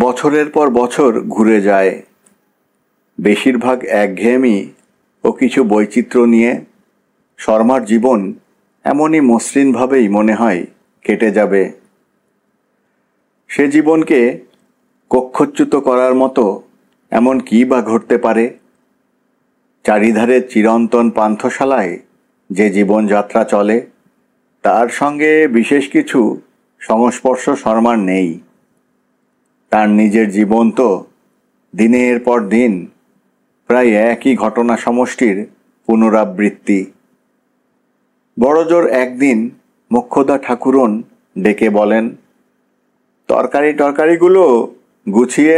বছরের পর বছর ঘুরে যায়, বেশিরভাগ একঘেয়েমি ও কিছু বৈচিত্র্য নিয়ে। শর্মার জীবন এমনই মসৃণভাবেই মনে হয় কেটে যাবে। সে জীবনকে কক্ষচ্যুত করার মতো এমন কী বা ঘটতে পারে? চারিধারে চিরন্তন পান্থশালায় যে জীবনযাত্রা চলে, তার সঙ্গে বিশেষ কিছু সংস্পর্শ শর্মার নেই। তার নিজের জীবন তো দিনের পর দিন প্রায় একই ঘটনা সমষ্টির পুনরাবৃত্তি। বড়জোর একদিন মোক্ষদা ঠাকুরন ডেকে বলেন, তরকারিগুলো গুছিয়ে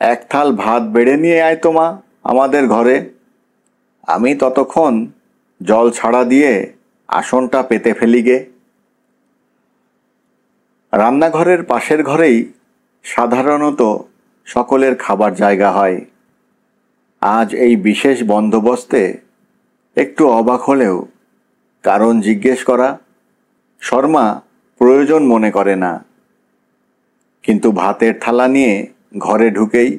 এক থাল ভাত বেড়ে নিয়ে আয় তো মা আমাদের ঘরে। আমি ততক্ষণ জল ছাড়া দিয়ে আসনটা পেতে ফেলি গে। রান্নাঘরের পাশের ঘরেই সাধারণত সকলের খাবার জায়গা হয়। আজ এই বিশেষ বন্দোবস্তে একটু অবাক হলেও কারণ জিজ্ঞেস করা শর্মা প্রয়োজন মনে করে না। কিন্তু ভাতের থালা নিয়ে ঘরে ঢুকেই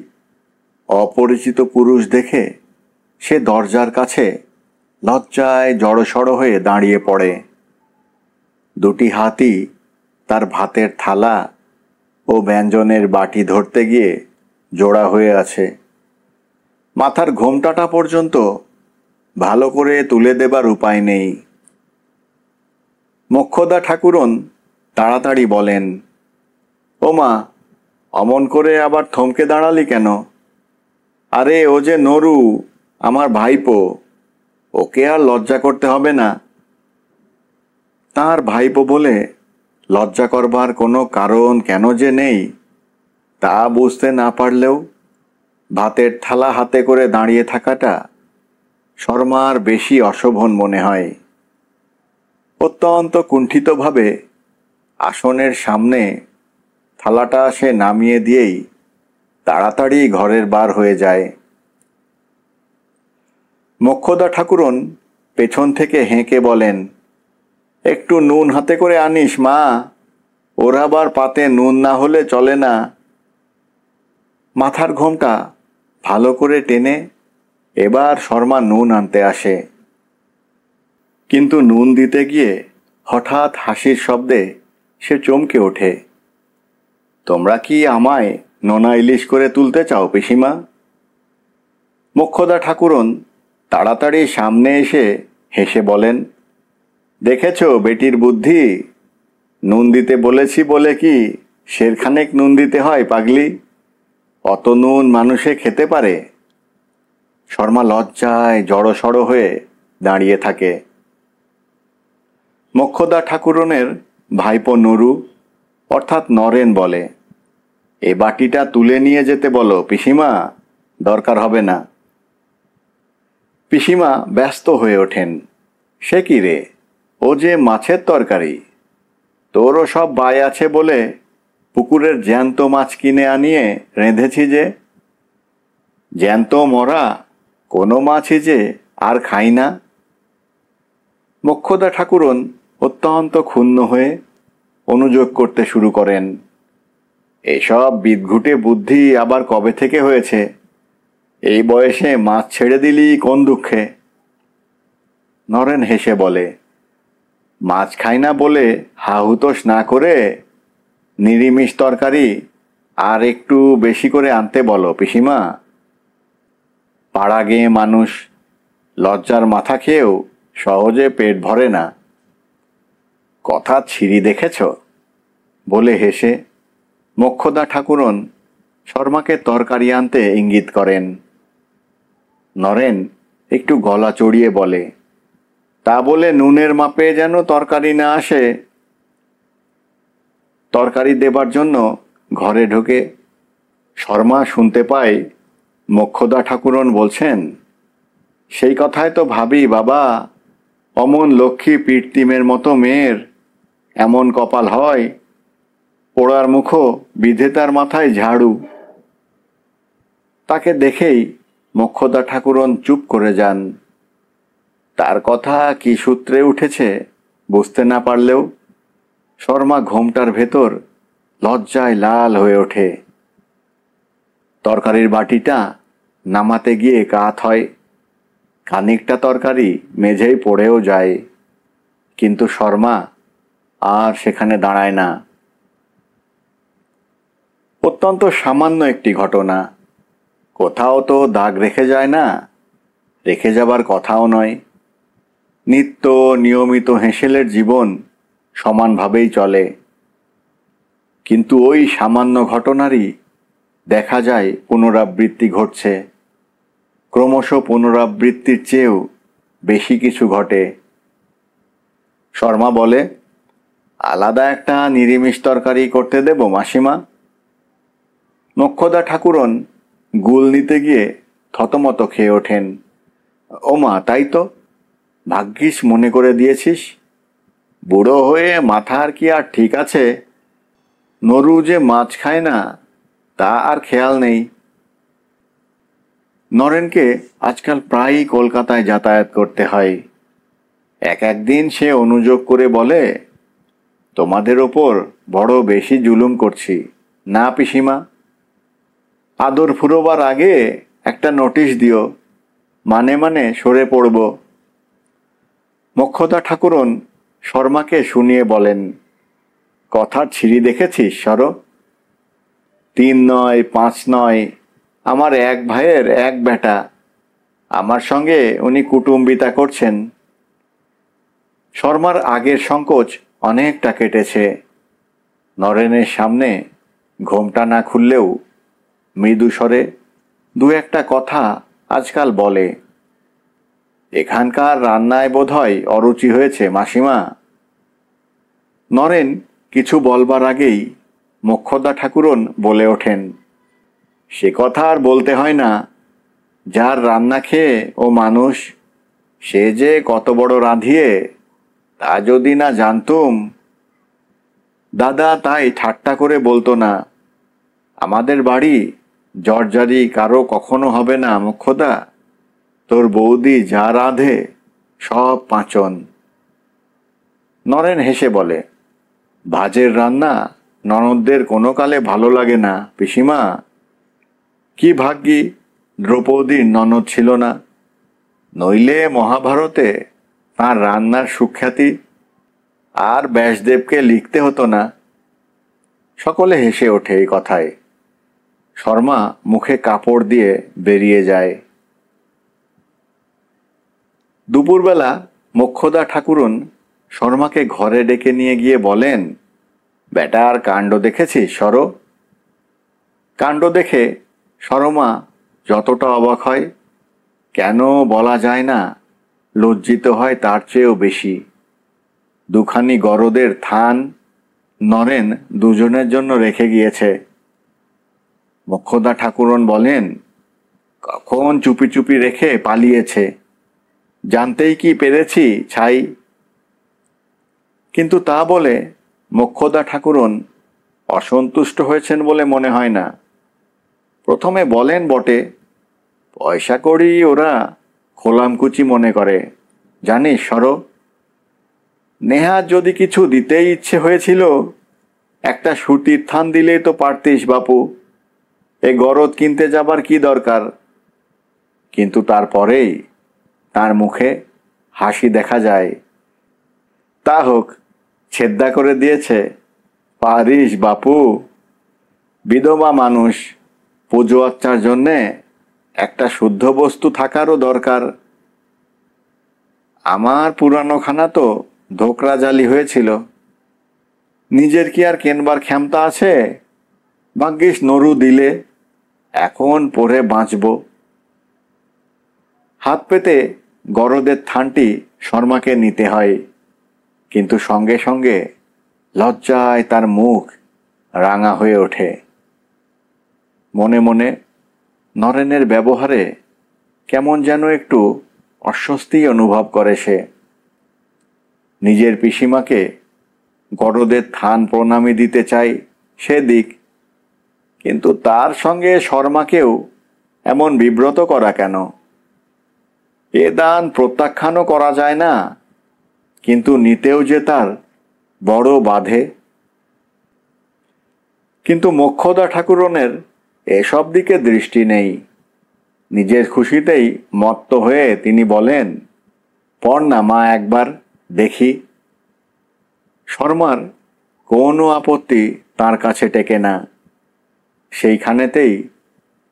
অপরিচিত পুরুষ দেখে সে দরজার কাছে লজ্জায় জড়সড় হয়ে দাঁড়িয়ে পড়ে। দুটি হাতই তার ভাতের থালা ও ব্যঞ্জনের বাটি ধরতে গিয়ে জোড়া হয়ে আছে। মাথার ঘোমটাটা পর্যন্ত ভালো করে তুলে দেবার উপায় নেই। মোক্ষদা ঠাকুরন তাড়াতাড়ি বলেন, ও মা, অমন করে আবার থমকে দাঁড়ালি কেন? আরে ও যে নরু, আমার ভাইপো, ওকে আর লজ্জা করতে হবে না। তার ভাইপো বলে লজ্জা করবার কোনো কারণ কেন যে নেই তা বুঝতে না পারলেও ভাতের থালা হাতে করে দাঁড়িয়ে থাকাটা শর্মার বেশি অশোভন মনে হয়। অত্যন্ত কুণ্ঠিতভাবে আসনের সামনে থালাটা সে নামিয়ে দিয়েই তাড়াতাড়ি ঘরের বার হয়ে যায়। মোক্ষদা ঠাকুরন পেছন থেকে হেঁকে বলেন, একটু নুন হাতে করে আনিস মা, ওর আবার পাতে নুন না হলে চলে না। মাথার ঘোমটা ভালো করে টেনে এবার শর্মা নুন আনতে আসে। কিন্তু নুন দিতে গিয়ে হঠাৎ হাসির শব্দে সে চমকে ওঠে। তোমরা কি আমায় নোনা ইলিশ করে তুলতে চাও পিসিমা? মোক্ষদা ঠাকুরন তাড়াতাড়ি সামনে এসে হেসে বলেন, দেখেছ বেটির বুদ্ধি, নুন দিতে বলেছি বলে কি সেরখানেক নুন দিতে হয় পাগলি? অত নুন মানুষে খেতে পারে? শর্মা লজ্জায় জড়সড় হয়ে দাঁড়িয়ে থাকে। মোক্ষদা ঠাকুরনের ভাইপো নুরু অর্থাৎ নরেন বলে, এ বাটিটা তুলে নিয়ে যেতে বলো পিসিমা, দরকার হবে না। পিসিমা ব্যস্ত হয়ে ওঠেন, সে কি রে, ও যে মাছের তরকারি, তোরও সব বাই আছে বলে পুকুরের জ্যান্ত মাছ কিনে আনিয়ে রেঁধেছি যে। জ্যান্ত মরা কোনো মাছই যে আর খাই না। মোক্ষদা ঠাকুরন অত্যন্ত ক্ষুণ্ণ হয়ে অনুযোগ করতে শুরু করেন, এসব বিদঘুটে বুদ্ধি আবার কবে থেকে হয়েছে? এই বয়সে মাছ ছেড়ে দিলি কোন দুঃখে? নরেন হেসে বলে, মাছ খাই না বলে হাহুতোষ না করে নিরামিষ তরকারি আর একটু বেশি করে আনতে বলো পিসিমা। পাড়া গেয়ে মানুষ, লজ্জার মাথা খেয়েও সহজে পেট ভরে না। কথা ছিঁড়ি দেখেছ? বলে হেসে মোক্ষদা ঠাকুরন শর্মাকে তরকারি আনতে ইঙ্গিত করেন। নরেন একটু গলা চড়িয়ে বলে, তা বলে নুনের মাপে যেন তরকারি না আসে। তরকারি দেবার জন্য ঘরে ঢোকে শর্মা শুনতে পায় মোক্ষদা ঠাকুরন বলছেন, সেই কথাই তো ভাবি বাবা, অমন লক্ষ্মী পিরতিমের মতো মেয়ের এমন কপাল হয়, পোড়ার মুখো বিধেতার মাথায় ঝাড়ু। তাকে দেখেই মোক্ষদা ঠাকুরন চুপ করে যান। তার কথা কি সূত্রে উঠেছে বুঝতে না পারলেও শর্মা ঘোমটার ভেতর লজ্জায় লাল হয়ে ওঠে। তরকারির বাটিটা নামাতে গিয়ে কাত হয়, খানিকটা তরকারি মেঝেই পড়েও যায়, কিন্তু শর্মা আর সেখানে দাঁড়ায় না। অত্যন্ত সামান্য একটি ঘটনা, কোথাও তো দাগ রেখে যায় না, রেখে যাবার কথাও নয়। নিত্য নিয়মিত হেঁসেলের জীবন সমানভাবেই চলে, কিন্তু ওই সামান্য ঘটনারই দেখা যায় পুনরাবৃত্তি ঘটছে। ক্রমশ পুনরাবৃত্তির চেয়েও বেশি কিছু ঘটে। শর্মা বলে, আলাদা একটা নিরামিষ তরকারি করতে দেব মাসিমা? মোক্ষদা ঠাকুরন গুল নিতে গিয়ে থতমত খেয়ে ওঠেন। ও মা, তাই তো, ভাগ্যিস মনে করে দিয়েছিস। বুড়ো হয়ে মাথার কি আর ঠিক আছে? নরু যে মাছ খায় না তা আর খেয়াল নেই। নরেনকে আজকাল প্রায়ই কলকাতায় যাতায়াত করতে হয়। একদিন সে অনুযোগ করে বলে, তোমাদের ওপর বড় বেশি জুলুম করছি না পিসিমা? আদর ফুরোবার আগে একটা নোটিশ দিও, মানে মানে সরে পড়ব। মোক্ষদা ঠাকুরন শর্মাকে শুনিয়ে বলেন, কথার ছিঁড়ি দেখেছিস সর? 3 নয় 5 নয়, আমার এক ভাইয়ের এক বেটা, আমার সঙ্গে উনি কুটুম্বিতা করছেন। শর্মার আগের সংকোচ অনেকটা কেটেছে। নরেনের সামনে ঘোমটা না খুললেও মৃদু স্বরে 2-1 কথা আজকাল বলে। এখানকার রান্নায় বোধহয় অরুচি হয়েছে মাসিমা। নরেন কিছু বলবার আগেই মোক্ষদা ঠাকুরন বলে ওঠেন, সে কথা আর বলতে হয় না। যার রান্না খেয়ে ও মানুষ, সে যে কত বড় রাঁধিয়ে তা যদি না জানতুম। দাদা তাই ঠাট্টা করে বলতো না, আমাদের বাড়ি জর্জারি কারো কখনো হবে না মোক্ষদা, তোর বৌদি যা রাঁধে সব পাঁচন। নরেন হেসে বলে, ভাজের রান্না ননদদের কোনো কালে ভালো লাগে না পিসিমা। কি ভাগ্যি দ্রৌপদীর ননদ ছিল না, নইলে মহাভারতে তাঁর রান্নার সুখ্যাতি আর ব্যাসদেবকে লিখতে হতো না। সকলে হেসে ওঠে এই কথায়। শর্মা মুখে কাপড় দিয়ে বেরিয়ে যায়। দুপুরবেলা মোক্ষদা ঠাকুরন শর্মাকে ঘরে ডেকে নিয়ে গিয়ে বলেন, বেটার কাণ্ড দেখেছিস সর? কাণ্ড দেখে শর্মা যতটা অবাক হয়, কেন বলা যায় না, লজ্জিত হয় তার চেয়েও বেশি। 2খানি গরদের থান নরেন দুজনের জন্য রেখে গিয়েছে। মোক্ষদা ঠাকুরন বলেন, কখন চুপি চুপি রেখে পালিয়েছে, জানতেই কি পেরেছি ছাই। কিন্তু তা বলে মোক্ষদা ঠাকুরন অসন্তুষ্ট হয়েছেন বলে মনে হয় না। প্রথমে বলেন বটে, পয়সা কড়ি ওরা খোলামকুচি মনে করে, জানিস সর? নেহাত যদি কিছু দিতেই ইচ্ছে হয়েছিল, একটা সুতির থান দিলেই তো পারতিস বাপু, এ গরদ কিনতে যাবার কি দরকার? কিন্তু তারপরেই তার মুখে হাসি দেখা যায়। তা হোক, ছেদ্দা করে দিয়েছে, পারিস বাপু। বিধবা মানুষ, পুজো আচ্চার জন্যে একটা শুদ্ধ বস্তু থাকারও দরকার। আমার পুরানো খানা তো ধোকরা জালি হয়েছিল, নিজের কি আর কেনবার ক্ষমতা আছে? ভাগ্যিস নরু দিলে, এখন পরে বাঁচব। হাত পেতে গরদের থানটি শর্মাকে নিতে হয়, কিন্তু সঙ্গে সঙ্গে লজ্জায় তার মুখ রাঙা হয়ে ওঠে। মনে মনে নরেনের ব্যবহারে কেমন যেন একটু অস্বস্তি অনুভব করে সে। নিজের পিসিমাকে গরদের থান প্রণামী দিতে চাই সে দিক, কিন্তু তার সঙ্গে শর্মাকেও এমন বিব্রত করা কেন? এ দান প্রত্যাখ্যানও করা যায় না, কিন্তু নিতেও যে তার বড় বাধে। কিন্তু মোক্ষদা ঠাকুরনের এসব দিকে দৃষ্টি নেই। নিজের খুশিতেই মত্ত হয়ে তিনি বলেন, পড় না মা একবার দেখি। শর্মার কোনো আপত্তি তার কাছে টেকে না। সেইখানেতেই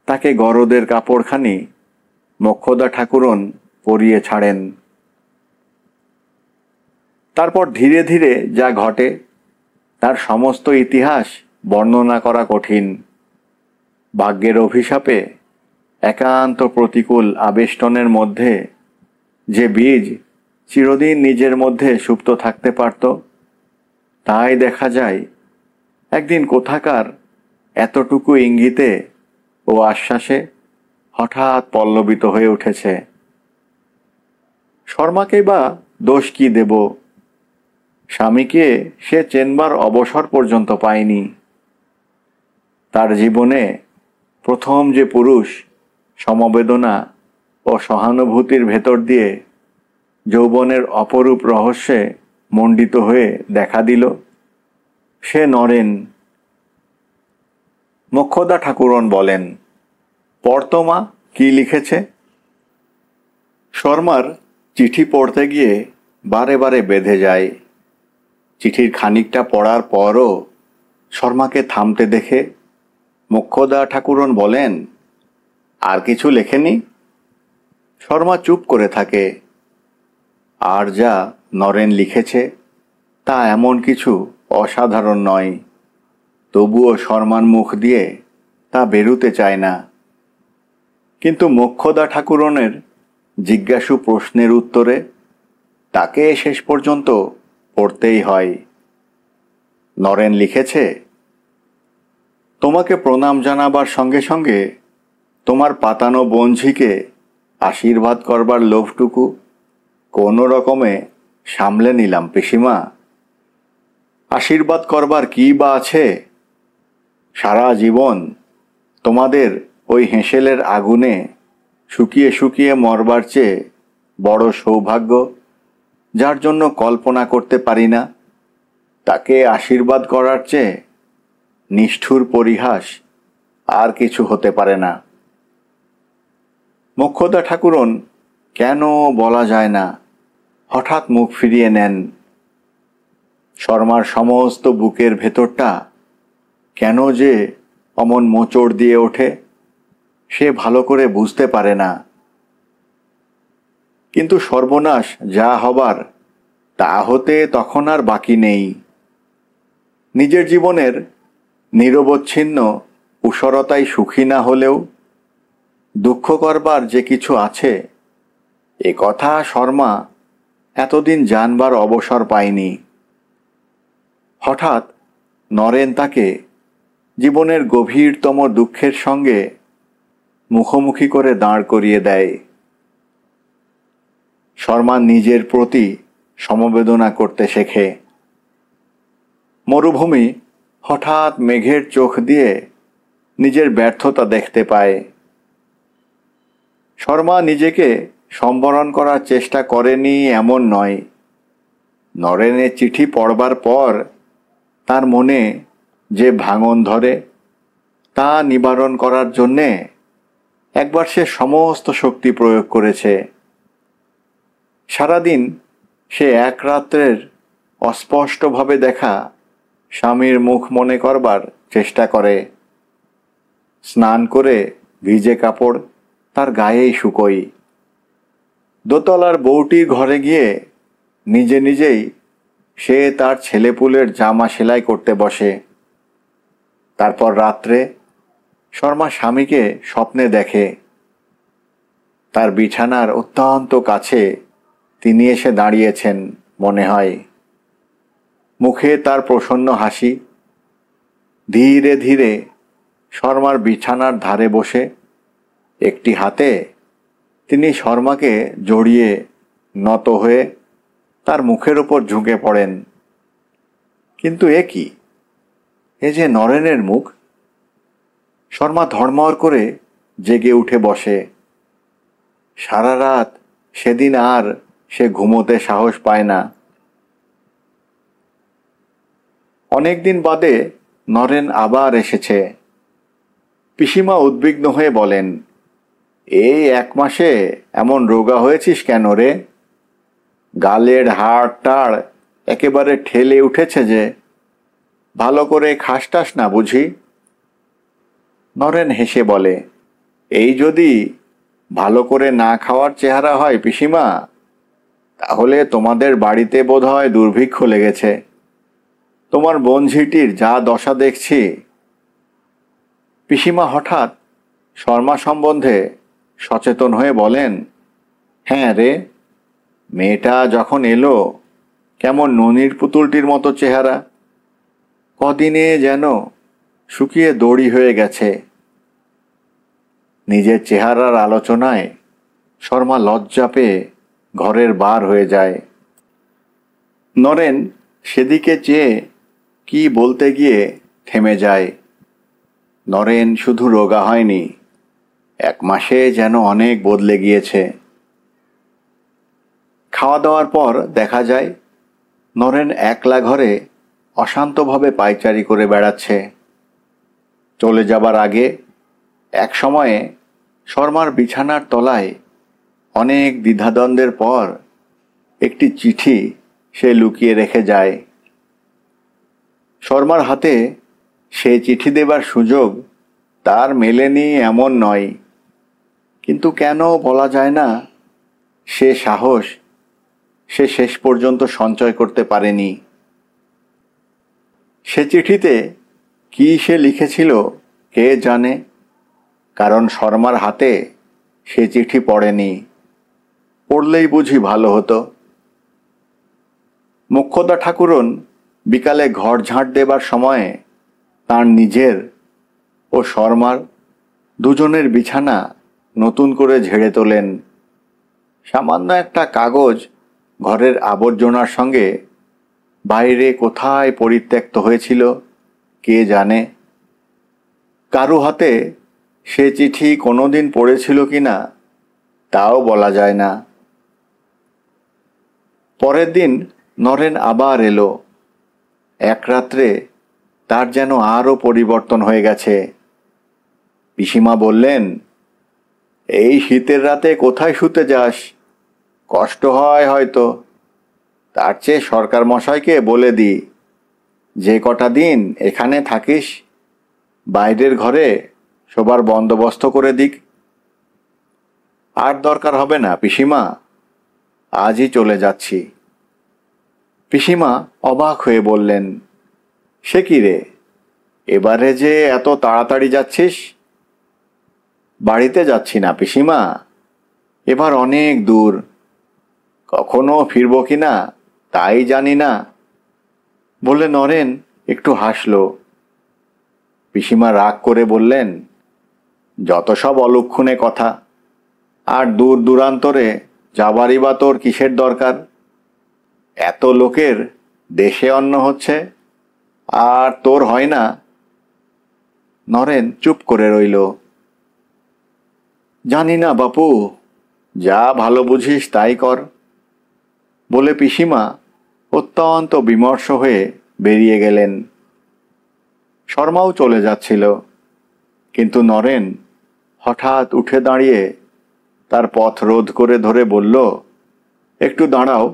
তাকে গরদের কাপড়খানি মোক্ষদা ঠাকুরন পরিয়ে ছাড়েন। তারপর ধীরে ধীরে যা ঘটে তার সমস্ত ইতিহাস বর্ণনা করা কঠিন। ভাগ্যের অভিশাপে একান্ত প্রতিকূল আবেষ্টনের মধ্যে যে বীজ চিরদিন নিজের মধ্যে সুপ্ত থাকতে পারত, তাই দেখা যায় একদিন কোথাকার এতটুকু ইঙ্গিতে ও আশ্বাসে হঠাৎ পল্লবিত হয়ে উঠেছে। শর্মাকেই বা দোষ কি দেব? স্বামীকে সে চেনবার অবসর পর্যন্ত পায়নি। তার জীবনে প্রথম যে পুরুষ সমবেদনা ও সহানুভূতির ভেতর দিয়ে যৌবনের অপরূপ রহস্যে মণ্ডিত হয়ে দেখা দিল, সে নরেন। মোক্ষদা ঠাকুরন বলেন, পড়তো মা কি লিখেছে। শর্মার চিঠি পড়তে গিয়ে বারে বারে বেঁধে যায়। চিঠির খানিকটা পড়ার পরও শর্মাকে থামতে দেখে মোক্ষদা ঠাকুরন বলেন, আর কিছু লেখেনি? শর্মা চুপ করে থাকে। আর যা নরেন লিখেছে তা এমন কিছু অসাধারণ নয়, তবুও শর্মার মুখ দিয়ে তা বেরুতে চায় না। কিন্তু মোক্ষদা ঠাকুরনের জিজ্ঞাসু প্রশ্নের উত্তরে তাকে শেষ পর্যন্ত পড়তেই হয়। নরেন লিখেছে, তোমাকে প্রণাম জানাবার সঙ্গে সঙ্গে তোমার পাতানো বঞ্ঝিকে আশীর্বাদ করবার লোভটুকু কোনো রকমে সামলে নিলাম পিসিমা। আশীর্বাদ করবার কি বা আছে? সারা জীবন তোমাদের ওই হেঁসেলের আগুনে শুকিয়ে শুকিয়ে মরবার চেয়ে বড় সৌভাগ্য, যার জন্য কল্পনা করতে পারি না, তাকে আশীর্বাদ করার চেয়ে নিষ্ঠুর পরিহাস আর কিছু হতে পারে না। মোক্ষদা ঠাকুরন কেন বলা যায় না হঠাৎ মুখ ফিরিয়ে নেন। শর্মার সমস্ত বুকের ভেতরটা কেন যে অমন মোচড় দিয়ে ওঠে সে ভালো করে বুঝতে পারে না। কিন্তু সর্বনাশ যা হবার তা হতে তখন আর বাকি নেই। নিজের জীবনের নিরবচ্ছিন্ন উষরতায় সুখী না হলেও দুঃখ করবার যে কিছু আছে, এ কথা শর্মা এতদিন জানবার অবসর পায়নি। হঠাৎ নরেন তাকে জীবনের গভীরতম দুঃখের সঙ্গে মুখোমুখি করে দাঁড় করিয়ে দেয়। শর্মা নিজের প্রতি সমবেদনা করতে শেখে। মরুভূমি হঠাৎ মেঘের চোখ দিয়ে নিজের ব্যর্থতা দেখতে পায়। শর্মা নিজেকে সম্বরণ করার চেষ্টা করেনি এমন নয়। নরেনের চিঠি পড়বার পর তার মনে যে ভাঙন ধরে তা নিবারণ করার জন্যে একবার সে সমস্ত শক্তি প্রয়োগ করেছে। সারাদিন সে এক রাত্রের অস্পষ্টভাবে দেখা স্বামীর মুখ মনে করবার চেষ্টা করে। স্নান করে ভিজে কাপড় তার গায়েই শুকোই। দোতলার বউটির ঘরে গিয়ে নিজে নিজেই সে তার ছেলেপুলের জামা সেলাই করতে বসে। তারপর রাত্রে শর্মা স্বামীকে স্বপ্নে দেখে। তার বিছানার অত্যন্ত কাছে তিনি এসে দাঁড়িয়েছেন মনে হয়। মুখে তার প্রসন্ন হাসি। ধীরে ধীরে শর্মার বিছানার ধারে বসে একটি হাতে তিনি শর্মাকে জড়িয়ে নত হয়ে তার মুখের ওপর ঝুঁকে পড়েন। কিন্তু এ কি? এ যে নরেনের মুখ। শর্মা ধড়মড় করে জেগে উঠে বসে। সারা রাত সেদিন আর সে ঘুমোতে সাহস পায় না। অনেকদিন বাদে নরেন আবার এসেছে। পিসিমা উদ্বিগ্ন হয়ে বলেন, এই 1 মাসে এমন রোগা হয়েছিস কেন রে? গালের হাড় টাড় একেবারে ঠেলে উঠেছে যে। ভালো করে খাসটাস না বুঝি? নরেন হেসে বলে, এই যদি ভালো করে না খাওয়ার চেহারা হয় পিসিমা, তাহলে তোমাদের বাড়িতে বোধহয় দুর্ভিক্ষ লেগেছে। তোমার বোনঝিটির যা দশা দেখছি। পিসিমা হঠাৎ শর্মা সম্বন্ধে সচেতন হয়ে বলেন, হ্যাঁ রে, মেয়েটা যখন এলো কেমন ননির পুতুলটির মতো চেহারা, কদিনে যেন শুকিয়ে দড়ি হয়ে গেছে। নিজের চেহারার আলোচনায় শর্মা লজ্জা পেয়ে ঘরের বার হয়ে যায়। নরেন সেদিকে চেয়ে কি বলতে গিয়ে থেমে যায়। নরেন শুধু রোগা হয়নি, 1 মাসে যেন অনেক বদলে গিয়েছে। খাওয়া দাওয়ার পর দেখা যায় নরেন একলা ঘরে অশান্তভাবে পায়চারি করে বেড়াচ্ছে। চলে যাবার আগে এক সময়ে শর্মার বিছানার তলায় অনেক দ্বিধাদ্বন্দ্বের পর একটি চিঠি সে লুকিয়ে রেখে যায়। শর্মার হাতে সে চিঠি দেবার সুযোগ তার মেলেনি এমন নয়, কিন্তু কেন বলা যায় না সে সাহস সে শেষ পর্যন্ত সঞ্চয় করতে পারেনি। সে চিঠিতে কি সে লিখেছিল কে জানে, কারণ শর্মার হাতে সে চিঠি পড়েনি। পড়লেই বুঝি ভালো হতো। মোক্ষদা ঠাকুরন বিকালে ঘর ঝাঁট দেবার সময়ে তার নিজের ও শর্মার দুজনের বিছানা নতুন করে ঝেড়ে তোলেন। সামান্য একটা কাগজ ঘরের আবর্জনার সঙ্গে বাইরে কোথায় পরিত্যক্ত হয়েছিল কে জানে। কারো হাতে সে চিঠি কোনোদিন পড়েছিল কিনা তাও বলা যায় না। পরের দিন নরেন আবার এলো। এক রাত্রে তার যেন আরও পরিবর্তন হয়ে গেছে। পিসিমা বললেন, এই শীতের রাতে কোথায় শুতে যাস? কষ্ট হয় হয়তো। তার চেয়ে সরকার মশাইকে বলে দি যে কটা দিন এখানে থাকিস বাইরের ঘরে শোবার বন্দোবস্ত করে দিক। আর দরকার হবে না পিসিমা, আজই চলে যাচ্ছি। পিসিমা অবাক হয়ে বললেন, সে কি রে, এবারে যে এত তাড়াতাড়ি যাচ্ছিস? বাড়িতে যাচ্ছি না পিসিমা, এবার অনেক দূর, কখনো ফিরব কিনা তাই জানি না বলে নরেন একটু হাসল। পিসিমা রাগ করে বললেন, যত সব অলক্ষণে কথা, আর দূর দূরান্তরে যাবারই বা তোর কিসের দরকার? এত লোকের দেশে অন্ন হচ্ছে আর তোর হয় না। নরেন চুপ করে রইল। জানি না বাপু, যা ভালো বুঝিস তাই কর বলে পিসিমা অত্যন্ত বিমর্ষ হয়ে বেরিয়ে গেলেন। শর্মাও চলে যাচ্ছিল, কিন্তু নরেন হঠাৎ উঠে দাঁড়িয়ে তার পথ রোধ করে ধরে বলল, একটু দাঁড়াও।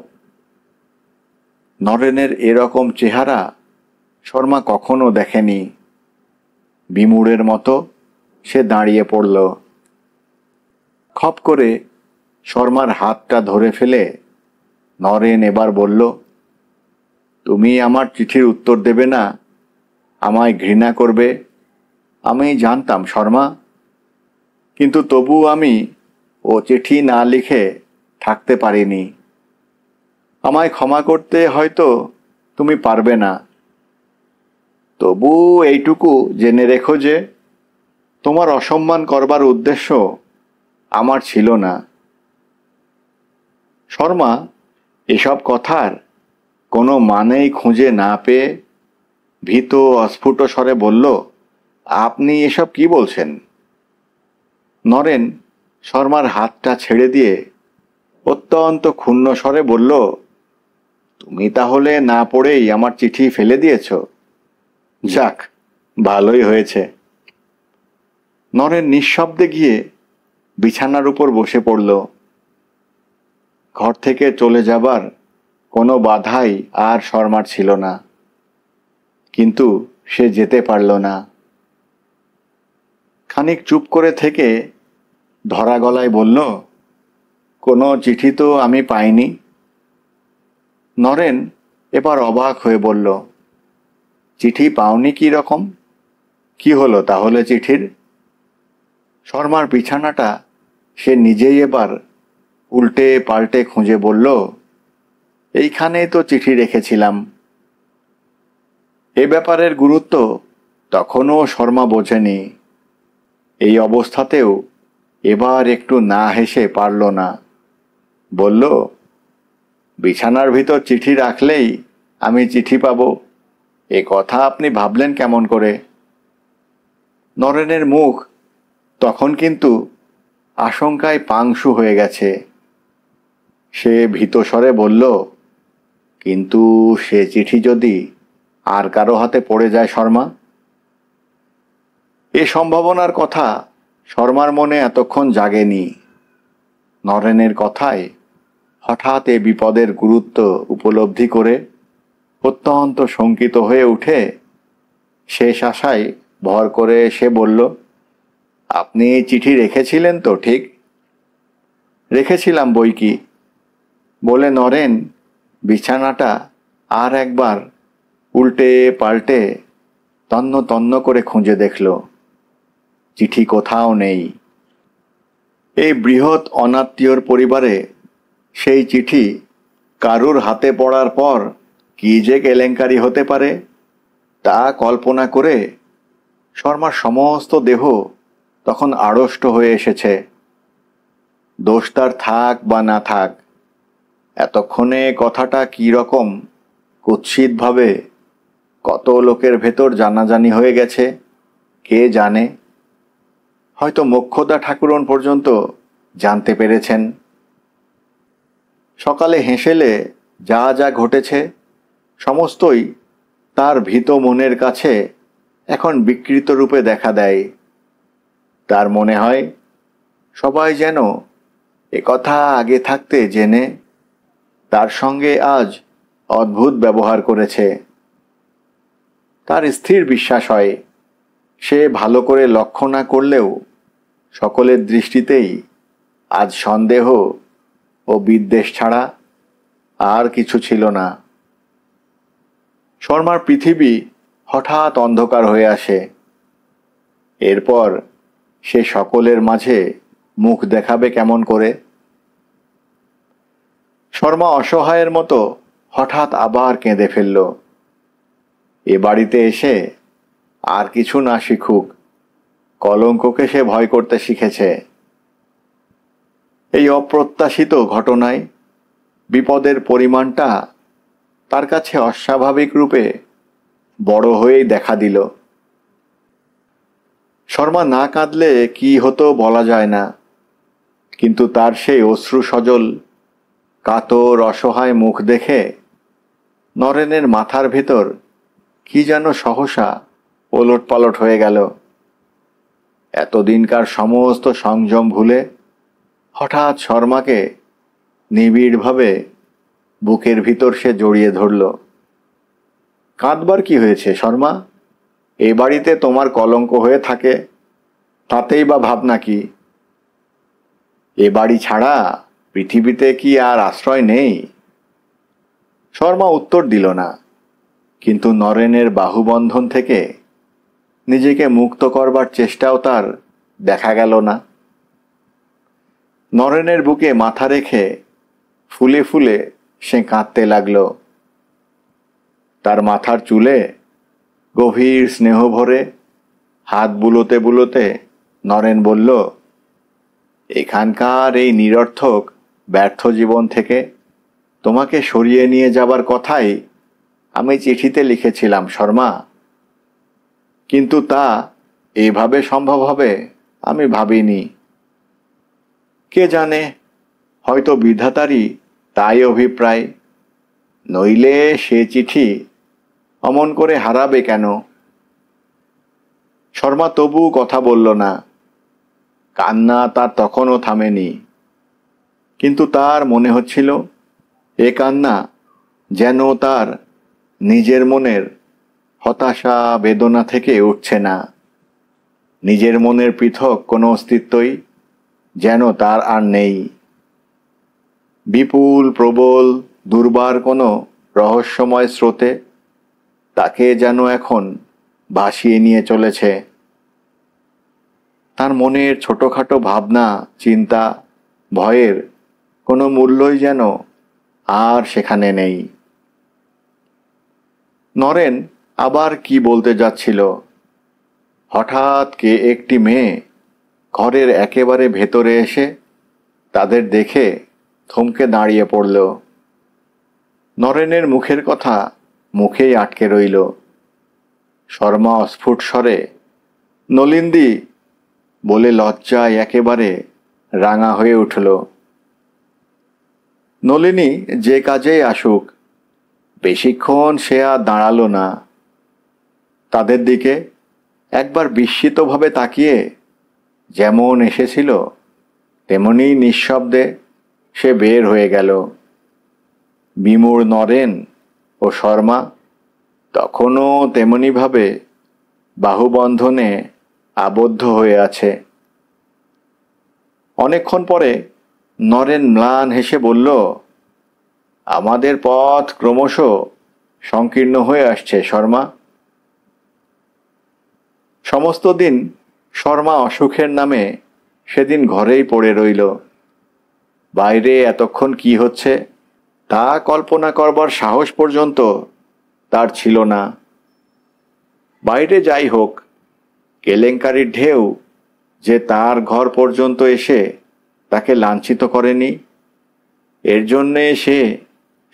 নরেনের এরকম চেহারা শর্মা কখনো দেখেনি। বিমূঢ়ের মতো সে দাঁড়িয়ে পড়ল। খপ করে শর্মার হাতটা ধরে ফেলে নরেন এবার বলল, তুমি আমার চিঠির উত্তর দেবে না, আমায় ঘৃণা করবে, আমি জানতাম শর্মা, কিন্তু তবু আমি ও চিঠি না লিখে থাকতে পারিনি। আমায় ক্ষমা করতে হয়তো তুমি পারবে না, তবু এইটুকু জেনে রেখো যে তোমার অসম্মান করবার উদ্দেশ্য আমার ছিল না। শর্মা এসব কথার কোনো মানেই খুঁজে না পেয়ে ভীত অস্ফুট স্বরে বলল, আপনি এসব কি বলছেন? নরেন শর্মার হাতটা ছেড়ে দিয়ে অত্যন্ত ক্ষুণ্ণ স্বরে বলল, তুমি তাহলে না পড়েই আমার চিঠি ফেলে দিয়েছ? যাক, ভালোই হয়েছে। নরেন নিঃশব্দে গিয়ে বিছানার উপর বসে পড়ল। ঘর থেকে চলে যাবার কোনো বাধাই আর শর্মার ছিল না, কিন্তু সে যেতে পারল না। খানিক চুপ করে থেকে ধরা গলায় বলল, কোনো চিঠি তো আমি পাইনি। নরেন এবার অবাক হয়ে বলল, চিঠি পাওনি কি রকম? কি হলো তাহলে চিঠির? শর্মার বিছানাটা সে নিজেই এবার উল্টে পাল্টে খুঁজে বলল, এইখানেই তো চিঠি রেখেছিলাম। এ ব্যাপারের গুরুত্ব তখনও শর্মা বোঝেনি। এই অবস্থাতেও এবার একটু না হেসে পারল না। বলল, বিছানার ভিতর চিঠি রাখলেই আমি চিঠি পাবো, এ কথা আপনি ভাবলেন কেমন করে? নরেনের মুখ তখন কিন্তু আশঙ্কায় পাংশু হয়ে গেছে। সে ভীত স্বরে বলল, কিন্তু সে চিঠি যদি আর কারো হাতে পড়ে যায় শর্মা? এ সম্ভাবনার কথা শর্মার মনে এতক্ষণ জাগেনি। নরেনের কথায় হঠাৎ এ বিপদের গুরুত্ব উপলব্ধি করে অত্যন্ত শঙ্কিত হয়ে উঠে শেষ আশায় ভর করে সে বলল, আপনি এই চিঠি রেখেছিলেন তো ঠিক? রেখেছিলাম বই কি, বলে নরেন বিছানাটা আর একবার উল্টে পাল্টে তন্ন তন্ন করে খুঁজে দেখল। চিঠি কোথাও নেই। এই বৃহৎ অনাত্মীয়র পরিবারে সেই চিঠি কারুর হাতে পড়ার পর কি যে কেলেঙ্কারি হতে পারে তা কল্পনা করে শর্মার সমস্ত দেহ তখন আড়ষ্ট হয়ে এসেছে। দোষ তার থাক বা না থাক, এতক্ষণে কথাটা কি রকম কুৎসিতভাবে কত লোকের ভেতর জানাজানি হয়ে গেছে কে জানে। হয়তো মোক্ষদা ঠাকুরন পর্যন্ত জানতে পেরেছেন। সকালে হেসেলে যা যা ঘটেছে সমস্তই তার ভীত মনের কাছে এখন বিকৃত রূপে দেখা দেয়। তার মনে হয় সবাই যেন একথা আগে থাকতে জেনে তার সঙ্গে আজ অদ্ভুত ব্যবহার করেছে। তার স্থির বিশ্বাস হয় সে ভালো করে লক্ষ্য না করলেও সকলের দৃষ্টিতেই আজ সন্দেহ ও বিদ্বেষ ছাড়া আর কিছু ছিল না। শর্মার পৃথিবী হঠাৎ অন্ধকার হয়ে আসে। এরপর সে সকলের মাঝে মুখ দেখাবে কেমন করে? শর্মা অসহায়ের মতো হঠাৎ আবার কেঁদে ফেলল। এ বাড়িতে এসে আর কিছু না শিখুক, কলঙ্ককে সে ভয় করতে শিখেছে। এই অপ্রত্যাশিত ঘটনায় বিপদের পরিমাণটা তার কাছে অস্বাভাবিক রূপে বড় হয়েই দেখা দিল। শর্মা না কাঁদলে কি হতো বলা যায় না, কিন্তু তার সেই অশ্রু সজল কাতর অসহায় মুখ দেখে নরেনের মাথার ভেতর কি যেন সহসা ওলটপালট হয়ে গেল। এতদিনকার সমস্ত সংযম ভুলে হঠাৎ শর্মাকে নিবিড়ভাবে বুকের ভিতর সে জড়িয়ে ধরল। কাঁদবার কি হয়েছে শর্মা? এ বাড়িতে তোমার কলঙ্ক হয়ে থাকে, তাতেই বা ভাবনা কি? এ বাড়ি ছাড়া পৃথিবীতে কি আর আশ্রয় নেই? শর্মা উত্তর দিল না, কিন্তু নরেনের বাহুবন্ধন থেকে নিজেকে মুক্ত করবার চেষ্টাও তার দেখা গেল না। নরেনের বুকে মাথা রেখে ফুলে ফুলে সে কাঁদতে লাগল। তার মাথার চুলে গভীর স্নেহ ভরে হাত বুলোতে বুলোতে নরেন বলল, এখানকার এই নিরর্থক ব্যর্থ জীবন থেকে তোমাকে সরিয়ে নিয়ে যাবার কথাই আমি চিঠিতে লিখেছিলাম শর্মা, কিন্তু তা এভাবে সম্ভব হবে আমি ভাবিনি। কে জানে, হয়তো বিধাতারই তাই অভিপ্রায়, নইলে সে চিঠি অমন করে হারাবে কেন? শর্মা তবু কথা বলল না। কান্না তার তখনও থামেনি, কিন্তু তার মনে হচ্ছিল এ কান্না যেন তার নিজের মনের হতাশা বেদনা থেকে উঠছে না। নিজের মনের পৃথক কোনো অস্তিত্বই যেন তার আর নেই। বিপুল প্রবল দুর্বার কোনো রহস্যময় স্রোতে তাকে যেন এখন ভাসিয়ে নিয়ে চলেছে। তার মনের ছোটখাটো ভাবনা, চিন্তা, ভয়ের কোনো মূল্যই যেন আর সেখানে নেই। নরেন আবার কি বলতে যাচ্ছিল, হঠাৎ কে একটি মেয়ে ঘরের একেবারে ভেতরে এসে তাদের দেখে থমকে দাঁড়িয়ে পড়ল। নরেনের মুখের কথা মুখেই আটকে রইল। শর্মা অস্ফুট স্বরে নলিন্দি বলে লজ্জায় একেবারে রাঙা হয়ে উঠল। নলিনী যে কাজেই আসুক, বেশিক্ষণ সে আর দাঁড়ালো না। তাদের দিকে একবার বিস্মিতভাবে তাকিয়ে যেমন এসেছিল তেমনি নিঃশব্দে সে বের হয়ে গেল। বিমূঢ় নরেন ও শর্মা তখনও তেমনিভাবে বাহুবন্ধনে আবদ্ধ হয়ে আছে। অনেকক্ষণ পরে নরেন ম্লান হেসে বলল, আমাদের পথ ক্রমশ সংকীর্ণ হয়ে আসছে শর্মা। সমস্ত দিন শর্মা অসুখের নামে সেদিন ঘরেই পড়ে রইল। বাইরে এতক্ষণ কি হচ্ছে তা কল্পনা করবার সাহস পর্যন্ত তার ছিল না। বাইরে যাই হোক, কেলেঙ্কারির ঢেউ যে তার ঘর পর্যন্ত এসে তাকে লাঞ্ছিত করেনি, এর জন্যে সে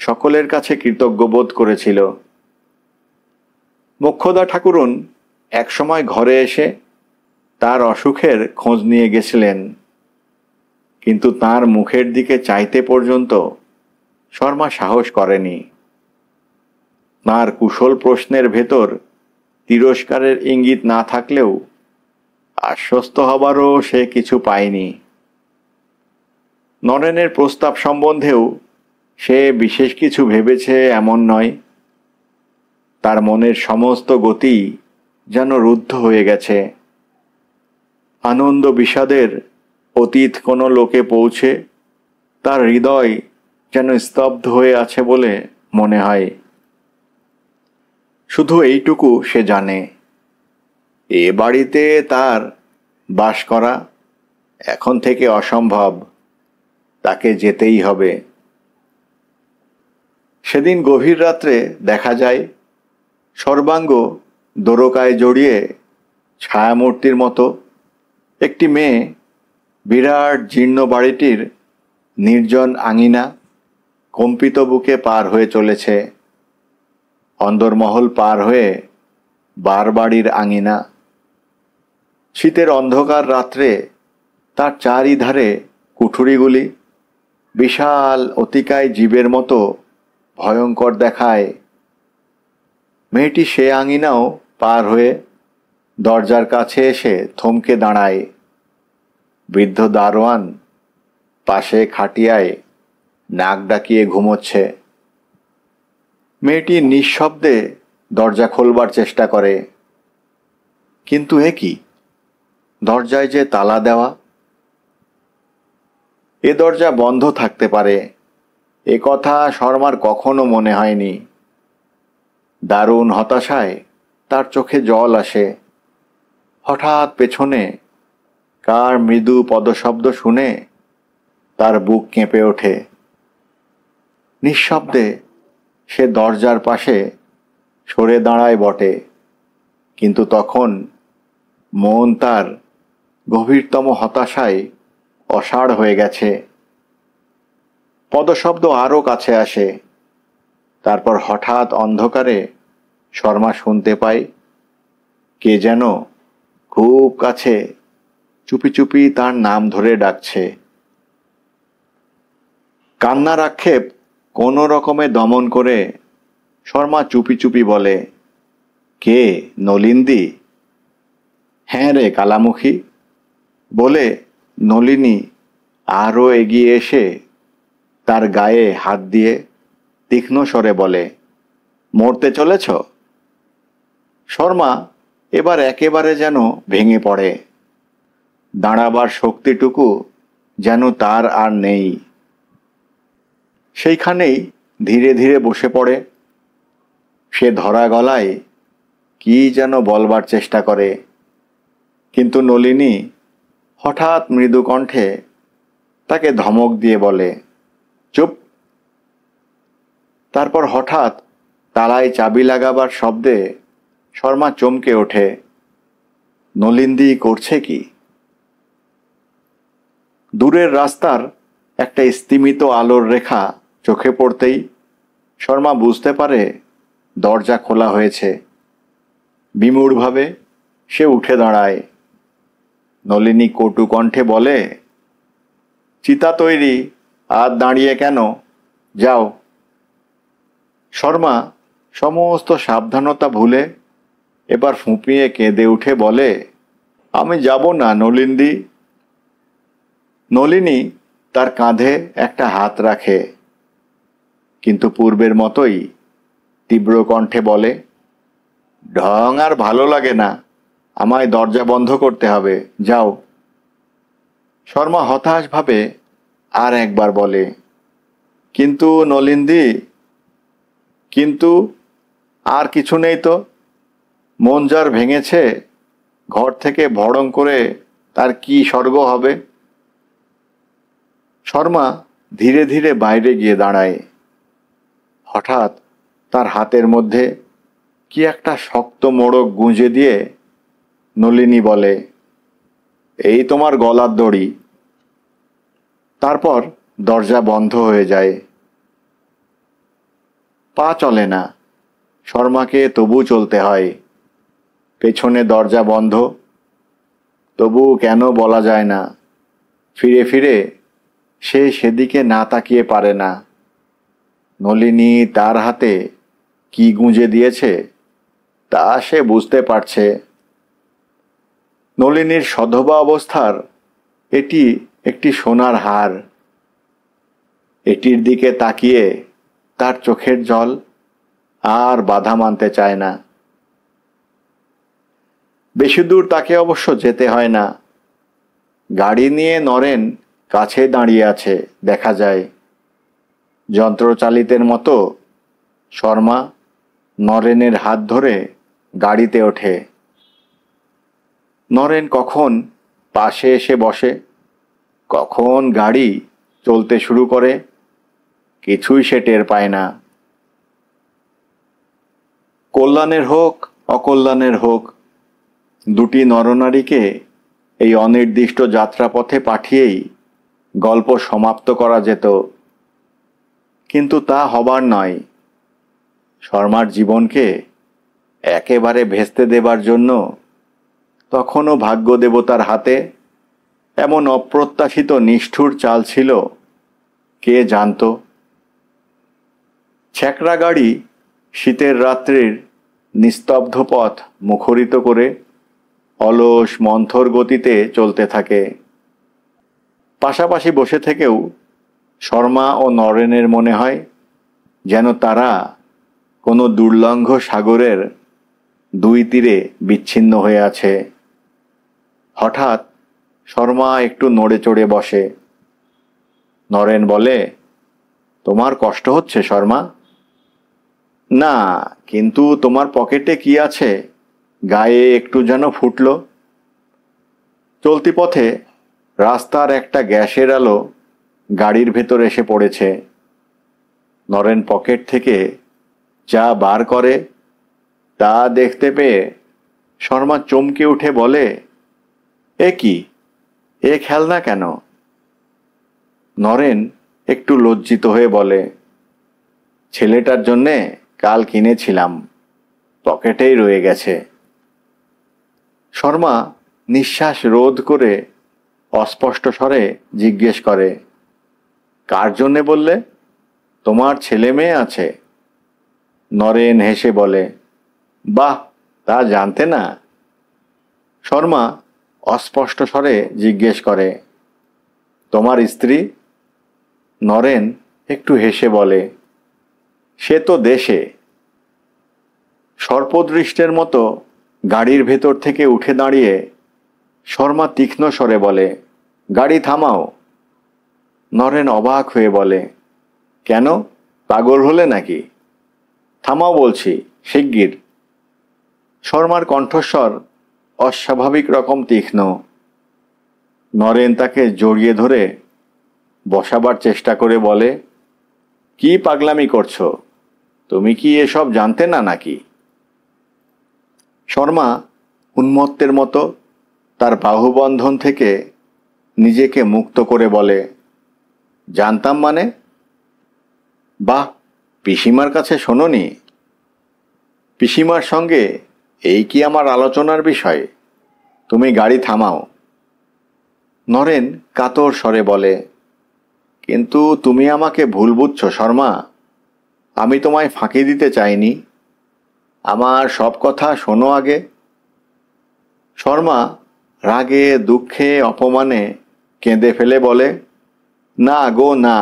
সকলের কাছে কৃতজ্ঞ বোধ করেছিল। মোক্ষদা ঠাকুরুন একসময় ঘরে এসে তার অসুখের খোঁজ নিয়ে গেছিলেন, কিন্তু তার মুখের দিকে চাইতে পর্যন্ত শর্মা সাহস করেনি। তার কুশল প্রশ্নের ভেতর তিরস্কারের ইঙ্গিত না থাকলেও আশ্বস্ত হবারও সে কিছু পায়নি। নরেনের প্রস্তাব সম্বন্ধেও সে বিশেষ কিছু ভেবেছে এমন নয়। তার মনের সমস্ত গতি যেন রুদ্ধ হয়ে গেছে। আনন্দ বিষাদের অতীত কোনো লোকে পৌঁছে তার হৃদয় যেন স্তব্ধ হয়ে আছে বলে মনে হয়। শুধু এইটুকু সে জানে, এ বাড়িতে তার বাস করা এখন থেকে অসম্ভব, তাকে যেতেই হবে। সেদিন গভীর রাত্রে দেখা যায় সর্বাঙ্গ দোরকায় জড়িয়ে ছায়ামূর্তির মতো একটি মেয়ে বিরাট জীর্ণ বাড়িটির নির্জন আঙিনা কম্পিত বুকে পার হয়ে চলেছে। অন্দরমহল পার হয়ে বারবাড়ির আঙিনা। শীতের অন্ধকার রাত্রে তার চারিধারে কুঠুরিগুলি বিশাল অতিকায় জীবের মতো ভয়ঙ্কর দেখায়। মেয়েটি সে আঙিনাও পার হয়ে দরজার কাছে এসে থমকে দাঁড়ায়। বৃদ্ধ দারোয়ান পাশে খাটিয়ায় নাক ডাকিয়ে ঘুমোচ্ছে। মেয়েটি নিঃশব্দে দরজা খোলবার চেষ্টা করে, কিন্তু এ কি, দরজায় যে তালা দেওয়া। এ দরজা বন্ধ থাকতে পারে, এ কথা শর্মার কখনো মনে হয়নি। দারুণ হতাশায় তার চোখে জল আসে। হঠাৎ পেছনে কার মৃদু পদশব্দ শুনে তার বুক কেঁপে ওঠে। নিঃশব্দে সে দরজার পাশে সরে দাঁড়ায় বটে, কিন্তু তখন মন তার গভীরতম হতাশায় অসাড় হয়ে গেছে। পদশব্দ আরও কাছে আসে। তারপর হঠাৎ অন্ধকারে শর্মা শুনতে পায় কে যেন খুব কাছে চুপি চুপি তার নাম ধরে ডাকছে। কান্নার আক্ষেপ কোনো রকমে দমন করে শর্মা চুপি চুপি বলে, কে, নলিন্দি? হ্যাঁ রে কালামুখী, বলে নলিনী আরও এগিয়ে এসে তার গায়ে হাত দিয়ে তীক্ষ্ণ স্বরে বলে, মরতে চলেছ? শর্মা এবার একেবারে যেন ভেঙে পড়ে। দাঁড়াবার শক্তিটুকু যেন তার আর নেই। সেইখানেই ধীরে ধীরে বসে পড়ে। সে ধরা গলায় কি যেন বলবার চেষ্টা করে, কিন্তু নলিনী হঠাৎ মৃদু কণ্ঠে তাকে ধমক দিয়ে বলে, চুপ। তারপর হঠাৎ তালায় চাবি লাগাবার শব্দে শর্মা চমকে ওঠে। নলিনদি করছে কি? দূরের রাস্তার একটা স্তিমিত আলোর রেখা চোখে পড়তেই শর্মা বুঝতে পারে দরজা খোলা হয়েছে। বিমূঢ়ভাবে সে উঠে দাঁড়ায়। নলিনী কটু কণ্ঠে বলে, চিতা তৈরি, আর দাঁড়িয়ে কেন? যাও। শর্মা সমস্ত সাবধানতা ভুলে এবার ফুঁপিয়ে কেঁদে উঠে বলে, আমি যাব না নলিনদি। নলিনী তার কাঁধে একটা হাত রাখে, কিন্তু পূর্বের মতোই তীব্র কণ্ঠে বলে, ঢং আর ভালো লাগে না, আমায় দরজা বন্ধ করতে হবে, যাও। শর্মা হতাশভাবে আর একবার বলে, কিন্তু নলিনদি। কিন্তু আর কিছু নেই তো। মন যার ভেঙেছে, ঘর থেকে ভড়ং করে তার কি স্বর্গ হবে? শর্মা ধীরে ধীরে বাইরে গিয়ে দাঁড়ায়। হঠাৎ তার হাতের মধ্যে কি একটা শক্ত মোড়ক গুঁজে দিয়ে নলিনী বলে, এই তোমার গলার দড়ি। তারপর দরজা বন্ধ হয়ে যায়। পা চলে না। শর্মাকে তবু চলতে হয়। পেছনে দরজা বন্ধ, তবু কেন বলা যায় না। ফিরে ফিরে সে সেদিকে না তাকিয়ে পারে না। নলিনী তার হাতে কি গুঁজে দিয়েছে তা সে বুঝতে পারছে। নলিনীর সধবা অবস্থার এটি একটি সোনার হার। এটির দিকে তাকিয়ে তার চোখের জল আর বাধা মানতে চায় না। বেশি দূর তাকে অবশ্য যেতে হয় না। গাড়ি নিয়ে নরেন কাছে দাঁড়িয়ে আছে দেখা যায়। যন্ত্রচালিতের মতো শর্মা নরেনের হাত ধরে গাড়িতে ওঠে। নরেন কখন পাশে এসে বসে, কখন গাড়ি চলতে শুরু করে, কিছুই সে টের পায় না। কল্যাণের হোক অকল্যাণের হোক, দুটি নরনারীকে এই অনির্দিষ্ট যাত্রাপথে পাঠিয়েই গল্প সমাপ্ত করা যেত, কিন্তু তা হবার নয়। শর্মার জীবনকে একেবারে ভেস্তে দেবার জন্য তখনও ভাগ্যদেবতার হাতে এমন অপ্রত্যাশিত নিষ্ঠুর চাল ছিল, কে জানত। ছ্যাঁকড়া গাড়ি শীতের রাত্রির নিস্তব্ধ পথ মুখরিত করে অলস মন্থর গতিতে চলতে থাকে। পাশাপাশি বসে থেকেও শর্মা ও নরেনের মনে হয় যেন তারা কোনো দুর্লঙ্ঘ সাগরের দুই তীরে বিচ্ছিন্ন হয়ে আছে। হঠাৎ শর্মা একটু নড়ে চড়ে বসে। নরেন বলে, তোমার কষ্ট হচ্ছে শর্মা? না, কিন্তু তোমার পকেটে কি আছে? গায়ে একটু যেন ফুটল। চলতি পথে রাস্তার একটা গ্যাসের আলো গাড়ির ভেতর এসে পড়েছে। নরেন পকেট থেকে যা বার করে তা দেখতে পেয়ে শর্মা চমকে উঠে বলে, এ কি, এ খেলনা কেন? নরেন একটু লজ্জিত হয়ে বলে, ছেলেটার জন্যে কাল কিনেছিলাম, পকেটেই রয়ে গেছে। শর্মা নিঃশ্বাস রোধ করে অস্পষ্ট স্বরে জিজ্ঞেস করে, কার জন্যে বললে? তোমার ছেলে মেয়ে আছে? নরেন হেসে বলে, বাহ, তা জানতে না। শর্মা অস্পষ্ট স্বরে জিজ্ঞেস করে, তোমার স্ত্রী? নরেন একটু হেসে বলে, সে তো দেশে। সর্পদৃষ্টের মতো গাড়ির ভেতর থেকে উঠে দাঁড়িয়ে শর্মা তীক্ষ্ণ স্বরে বলে, গাড়ি থামাও। নরেন অবাক হয়ে বলে, কেন, পাগল হলে নাকি? থামাও বলছি, শিগগির। শর্মার কণ্ঠস্বর অস্বাভাবিক রকম তীক্ষ্ণ। নরেন তাকে জড়িয়ে ধরে বসাবার চেষ্টা করে বলে, কি পাগলামি করছো? তুমি কি এসব জানতে না নাকি? শর্মা উন্মত্তের মতো তার বাহুবন্ধন থেকে নিজেকে মুক্ত করে বলে, জানতাম মানে? বাহ, পিসিমার কাছে শোনোনি? পিসিমার সঙ্গে এই কি আমার আলোচনার বিষয়? তুমি গাড়ি থামাও। নরেন কাতর স্বরে বলে, কিন্তু তুমি আমাকে ভুল বুঝছো শর্মা। আমি তোমায় ফাঁকি দিতে চাইনি। আমার সব কথা শোনো আগে। শর্মা রাগে দুঃখে অপমানে কেঁদে ফেলে বলে, না গো না,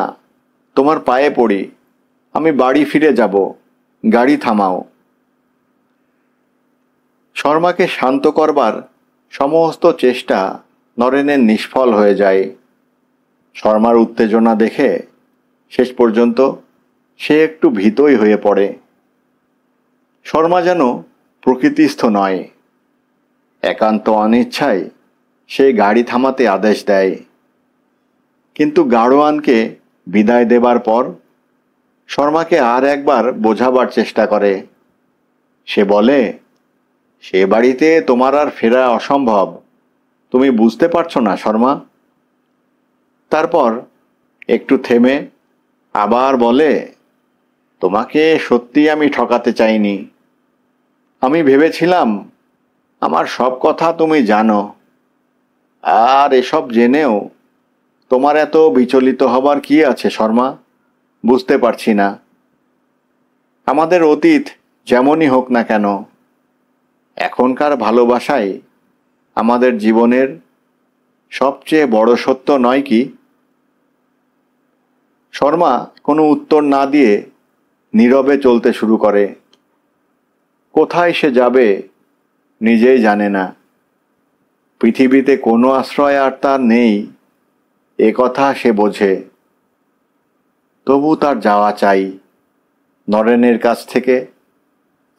তোমার পায়ে পড়ি, আমি বাড়ি ফিরে যাব, গাড়ি থামাও। শর্মাকে শান্ত করবার সমস্ত চেষ্টা নরেনের নিষ্ফল হয়ে যায়। শর্মার উত্তেজনা দেখে শেষ পর্যন্ত সে একটু ভীতই হয়ে পড়ে। শর্মা যেন প্রকৃতিস্থ নয়। একান্ত অনিচ্ছায় সে গাড়ি থামাতে আদেশ দেয়। কিন্তু গাড়োয়ানকে বিদায় দেবার পর শর্মাকে আর একবার বোঝাবার চেষ্টা করে। সে বলে, সে বাড়িতে তোমার আর ফেরা অসম্ভব। তুমি বুঝতে পারছো না শর্মা? তারপর একটু থেমে আবার বলে, তোমাকে সত্যি আমি ঠকাতে চাইনি। আমি ভেবেছিলাম আমার সব কথা তুমি জানো, আর এসব জেনেও তোমার এত বিচলিত হবার কি আছে শর্মা? বুঝতে পারছি না। আমাদের অতীত যেমনই হোক না কেন, এখনকার ভালোবাসাই আমাদের জীবনের সবচেয়ে বড় সত্য নয় কি? শর্মা কোনো উত্তর না দিয়ে নীরবে চলতে শুরু করে। কোথায় সে যাবে নিজেই জানে না। পৃথিবীতে কোনো আশ্রয় আর তার নেই, এ কথা সে বোঝে। তবু তার যাওয়া চাই, নরেনের কাছ থেকে,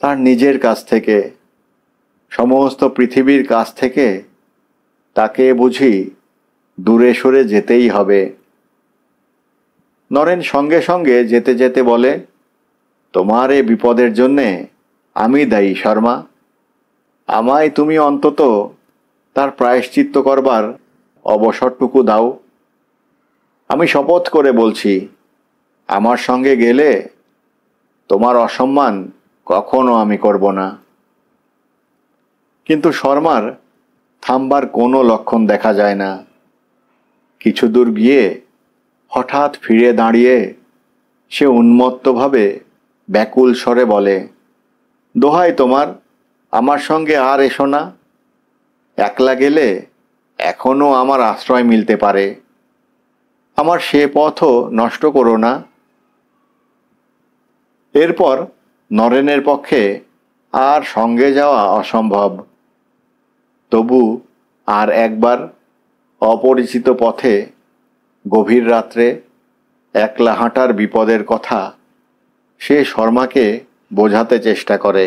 তার নিজের কাছ থেকে, সমস্ত পৃথিবীর কাছ থেকে তাকে বুঝি দূরে সরে যেতেই হবে। নরেন সঙ্গে সঙ্গে যেতে যেতে বলে, তোমার এ বিপদের জন্যে আমি দায়ী শর্মা। আমায় তুমি অন্তত তার প্রায়শ্চিত্ত করবার অবসরটুকু দাও। আমি শপথ করে বলছি, আমার সঙ্গে গেলে তোমার অসম্মান কখনো আমি করব না। কিন্তু শর্মার থামবার কোনো লক্ষণ দেখা যায় না। কিছু দূর গিয়ে হঠাৎ ফিরে দাঁড়িয়ে সে উন্মত্তভাবে ব্যাকুল স্বরে বলে, দোহাই তোমার, আমার সঙ্গে আর এসো না। একলা গেলে এখনো আমার আশ্রয় মিলতে পারে। আমার সে পথও নষ্ট করো না। এরপর নরেনের পক্ষে আর সঙ্গে যাওয়া অসম্ভব। তবু আর একবার অপরিচিত পথে গভীর রাত্রে একলা হাঁটার বিপদের কথা সে শর্মাকে বোঝাতে চেষ্টা করে।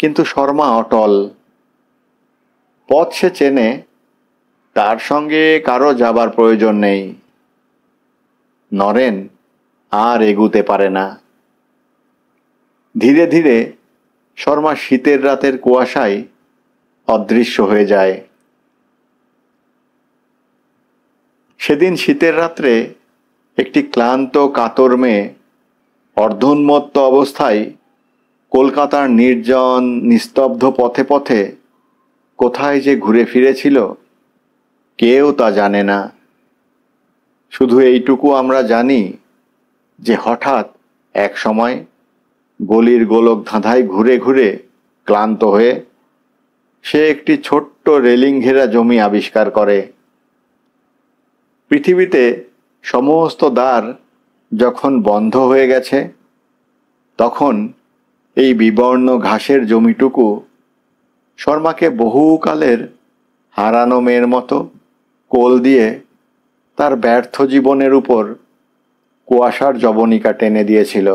কিন্তু শর্মা অটল। পথ সে চেনে, তার সঙ্গে কারো যাবার প্রয়োজন নেই। নরেন আর এগুতে পারে না। ধীরে ধীরে শর্মা শীতের রাতের কুয়াশায় অদৃশ্য হয়ে যায়। সেদিন শীতের রাত্রে একটি ক্লান্ত কাতর মেয়ে অর্ধোন্মত্ত অবস্থায় কলকাতার নির্জন নিস্তব্ধ পথে পথে কোথায় যে ঘুরে ফিরেছিল কেউ তা জানে না। শুধু এইটুকু আমরা জানি যে হঠাৎ এক সময় গলির গোলক ধাঁধায় ঘুরে ঘুরে ক্লান্ত হয়ে সে একটি ছোট্ট রেলিং ঘেরা জমি আবিষ্কার করে। পৃথিবীতে সমস্ত দ্বার যখন বন্ধ হয়ে গেছে, তখন এই বিবর্ণ ঘাসের জমিটুকু শর্মাকে বহুকালের হারানো মেয়ের মতো কোল দিয়ে তার ব্যর্থ জীবনের উপর কুয়াশার জবনিকা টেনে দিয়েছিল।